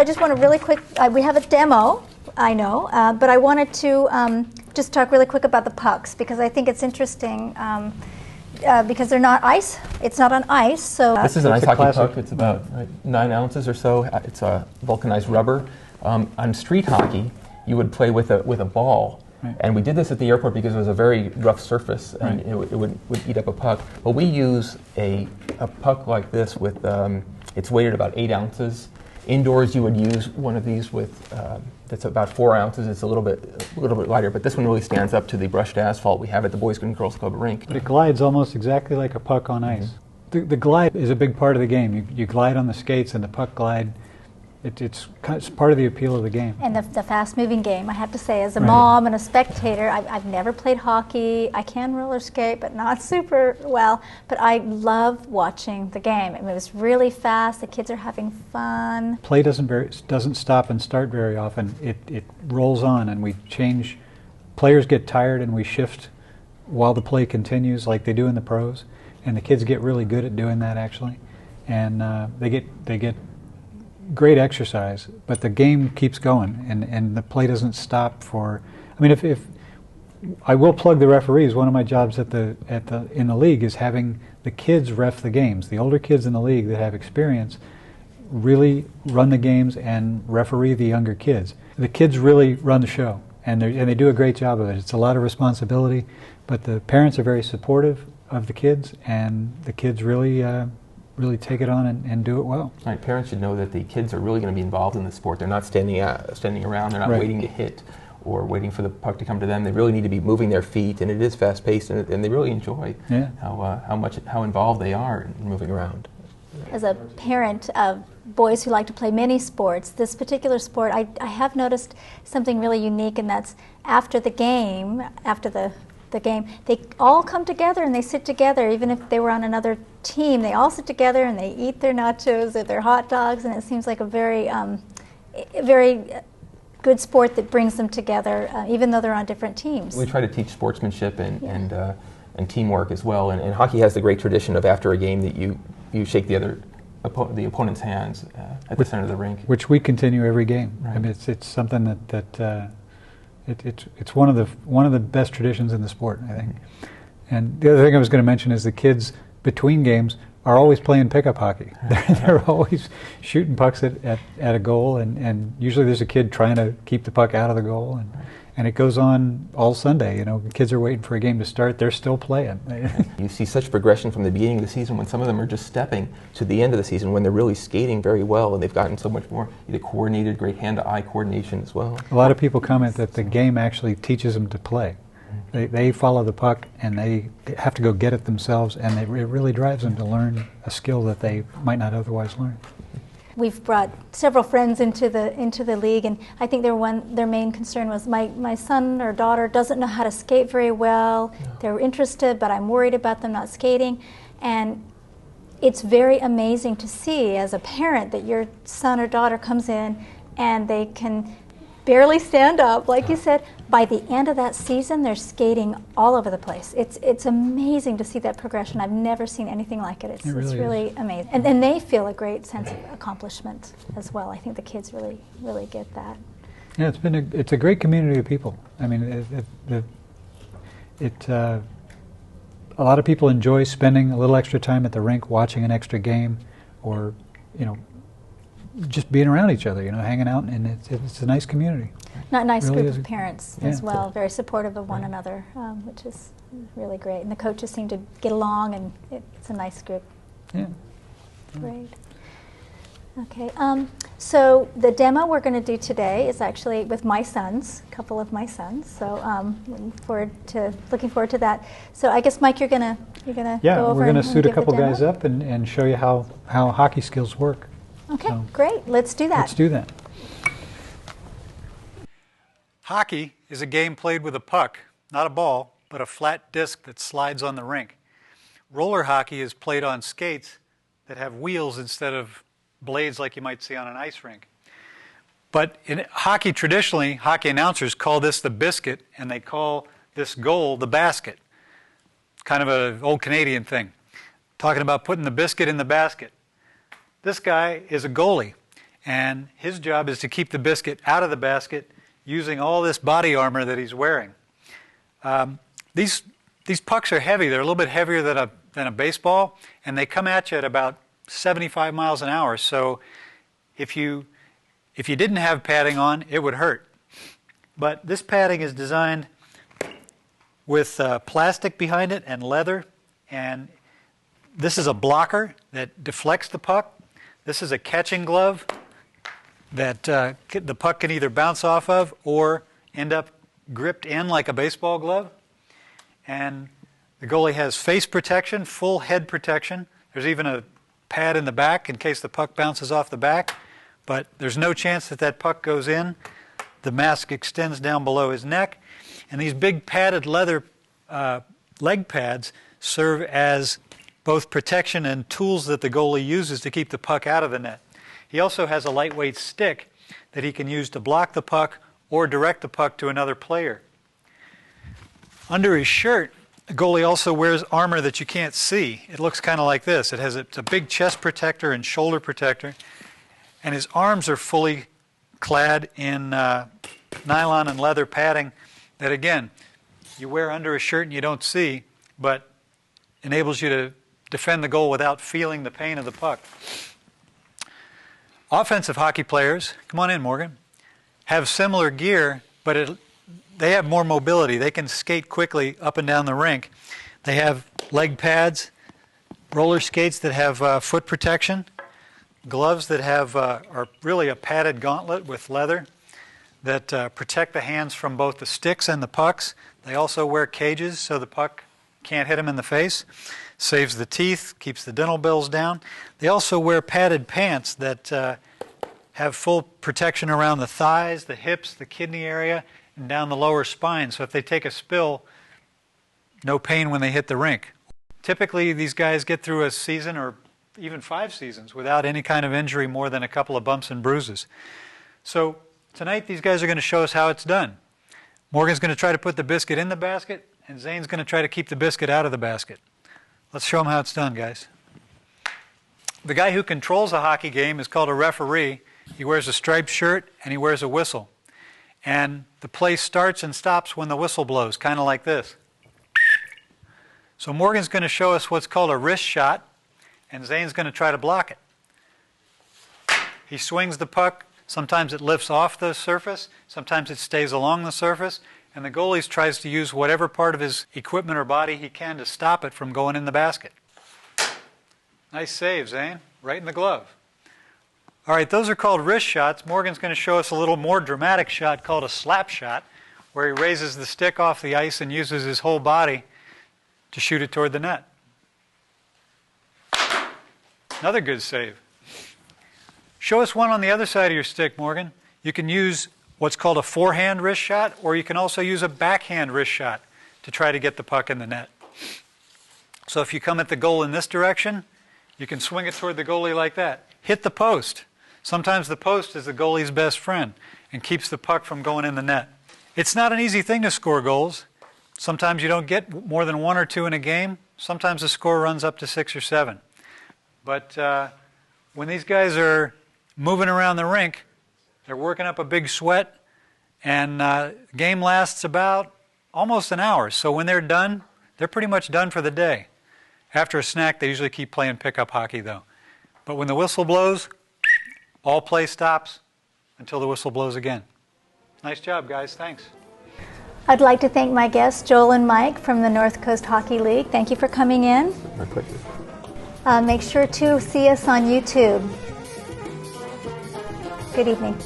I just want to really quick, we have a demo, I know, but I wanted to just talk really quick about the pucks because I think it's interesting because they're not ice, it's not on ice. So this is an ice hockey puck. It's about 9 ounces or so. It's a vulcanized rubber. On street hockey, you would play with a ball. Right. And we did this at the airport because it was a very rough surface and it would eat up a puck. But we use a puck like this with, it's weighted about 8 ounces. Indoors you would use one of these with, that's about 4 ounces. It's a little bit lighter, but this one really stands up to the brushed asphalt we have at the Boys and Girls Club rink. But it glides almost exactly like a puck on ice. Mm-hmm. The glide is a big part of the game. You glide on the skates and the puck glide. It's part of the appeal of the game. And the fast-moving game, I have to say, as a mom and a spectator, I've never played hockey. I can roller skate, but not super well. But I love watching the game. I mean, it was really fast. The kids are having fun. Play doesn't stop and start very often. It rolls on, and we change. Players get tired, and we shift while the play continues, like they do in the pros. And the kids get really good at doing that, actually. And they get great exercise, but the game keeps going, and the play doesn't stop for. I mean, if I will plug the referees, one of my jobs in the league is having the kids ref the games. The older kids in the league that have experience really run the games and referee the younger kids. The kids really run the show, and they do a great job of it. It's a lot of responsibility, but the parents are very supportive of the kids, and the kids really take it on and do it well. Right, parents should know that the kids are really going to be involved in the sport. They're not standing around. They're not waiting to hit or waiting for the puck to come to them. They really need to be moving their feet, and it is fast-paced, and they really enjoy how involved they are in moving around. As a parent of boys who like to play many sports, this particular sport, I have noticed something really unique, and that's after the game, they all come together and they sit together. Even if they were on another team, they all sit together and they eat their nachos or their hot dogs, and it seems like a very good sport that brings them together, even though they're on different teams. We try to teach sportsmanship and teamwork as well, and hockey has the great tradition of after a game that you shake the opponent's hands at the center of the rink, which we continue every game. Right. I mean, it's something that it's one of the best traditions in the sport, I think. And the other thing I was going to mention is the kids between games are always playing pickup hockey. They're always shooting pucks at a goal, and usually there's a kid trying to keep the puck out of the goal, and it goes on all Sunday. You know, the kids are waiting for a game to start. They're still playing. You see such progression from the beginning of the season when some of them are just stepping to the end of the season when they're really skating very well, and they've gotten so much more coordinated, great hand-to-eye coordination as well. A lot of people comment that the game actually teaches them to play. They follow the puck, and they have to go get it themselves, and it really drives them to learn a skill that they might not otherwise learn. We've brought several friends into the league, and I think their main concern was my son or daughter doesn't know how to skate very well. They're interested, but I'm worried about them not skating. And it's very amazing to see as a parent that your son or daughter comes in and they can barely stand up, like you said. By the end of that season, they're skating all over the place. It's amazing to see that progression. I've never seen anything like it. It's really amazing. And then they feel a great sense of accomplishment as well. I think the kids really get that. Yeah, it's a great community of people. I mean, a lot of people enjoy spending a little extra time at the rink watching an extra game, or just being around each other, hanging out, and it's a nice community. Not nice really group of parents as well, very supportive of one another, which is really great. And the coaches seem to get along, and it's a nice group. Yeah. Great. Okay, so the demo we're going to do today is actually with my sons, a couple of my sons. So looking forward to that. So I guess Mike, you're gonna go over. Yeah, we're going to suit a couple guys up and show you how hockey skills work. Okay, great. Let's do that. Let's do that. Hockey is a game played with a puck, not a ball, but a flat disc that slides on the rink. Roller hockey is played on skates that have wheels instead of blades like you might see on an ice rink. But in hockey, traditionally, hockey announcers call this the biscuit, and they call this goal the basket. Kind of an old Canadian thing, talking about putting the biscuit in the basket. This guy is a goalie, and his job is to keep the biscuit out of the basket using all this body armor that he's wearing. These pucks are heavy. They're a little bit heavier than a baseball, and they come at you at about 75 miles an hour. So if you didn't have padding on, it would hurt. But this padding is designed with plastic behind it and leather, and this is a blocker that deflects the puck. This is a catching glove that the puck can either bounce off of or end up gripped in like a baseball glove. And the goalie has face protection, full head protection. There's even a pad in the back in case the puck bounces off the back, but there's no chance that puck goes in. The mask extends down below his neck, and these big padded leather leg pads serve as both protection and tools that the goalie uses to keep the puck out of the net. He also has a lightweight stick that he can use to block the puck or direct the puck to another player. Under his shirt, the goalie also wears armor that you can't see. It looks kind of like this. It's a big chest protector and shoulder protector, and his arms are fully clad in nylon and leather padding that, again, you wear under a shirt and you don't see, but enables you to defend the goal without feeling the pain of the puck. Offensive hockey players, come on in, Morgan, have similar gear, but they have more mobility. They can skate quickly up and down the rink. They have leg pads, roller skates that have foot protection, gloves that are really a padded gauntlet with leather that protect the hands from both the sticks and the pucks. They also wear cages so the puck can't hit them in the face. Saves the teeth, keeps the dental bills down. They also wear padded pants that have full protection around the thighs, the hips, the kidney area, and down the lower spine. So if they take a spill, no pain when they hit the rink. Typically, these guys get through a season or even 5 seasons without any kind of injury more than a couple of bumps and bruises. So tonight, these guys are going to show us how it's done. Morgan's going to try to put the biscuit in the basket, and Zane's going to try to keep the biscuit out of the basket. Let's show them how it's done, guys. The guy who controls a hockey game is called a referee. He wears a striped shirt and he wears a whistle. And the play starts and stops when the whistle blows, kind of like this. So Morgan's going to show us what's called a wrist shot, and Zane's going to try to block it. He swings the puck. Sometimes it lifts off the surface. Sometimes it stays along the surface. And the goalie tries to use whatever part of his equipment or body he can to stop it from going in the basket. Nice save, Zane. Right in the glove. All right, those are called wrist shots. Morgan's going to show us a little more dramatic shot called a slap shot, where he raises the stick off the ice and uses his whole body to shoot it toward the net. Another good save. Show us one on the other side of your stick, Morgan. You can use what's called a forehand wrist shot, or you can also use a backhand wrist shot to try to get the puck in the net. So if you come at the goal in this direction, you can swing it toward the goalie like that. Hit the post. Sometimes the post is the goalie's best friend and keeps the puck from going in the net. It's not an easy thing to score goals. Sometimes you don't get more than 1 or 2 in a game. Sometimes the score runs up to 6 or 7. But when these guys are moving around the rink, they're working up a big sweat, and the game lasts about almost an hour. So when they're done, they're pretty much done for the day. After a snack, they usually keep playing pickup hockey, though. But when the whistle blows, all play stops until the whistle blows again. Nice job, guys. Thanks. I'd like to thank my guests, Joel and Mike from the North Coast Hockey League. Thank you for coming in. My pleasure. Make sure to see us on YouTube. Good evening.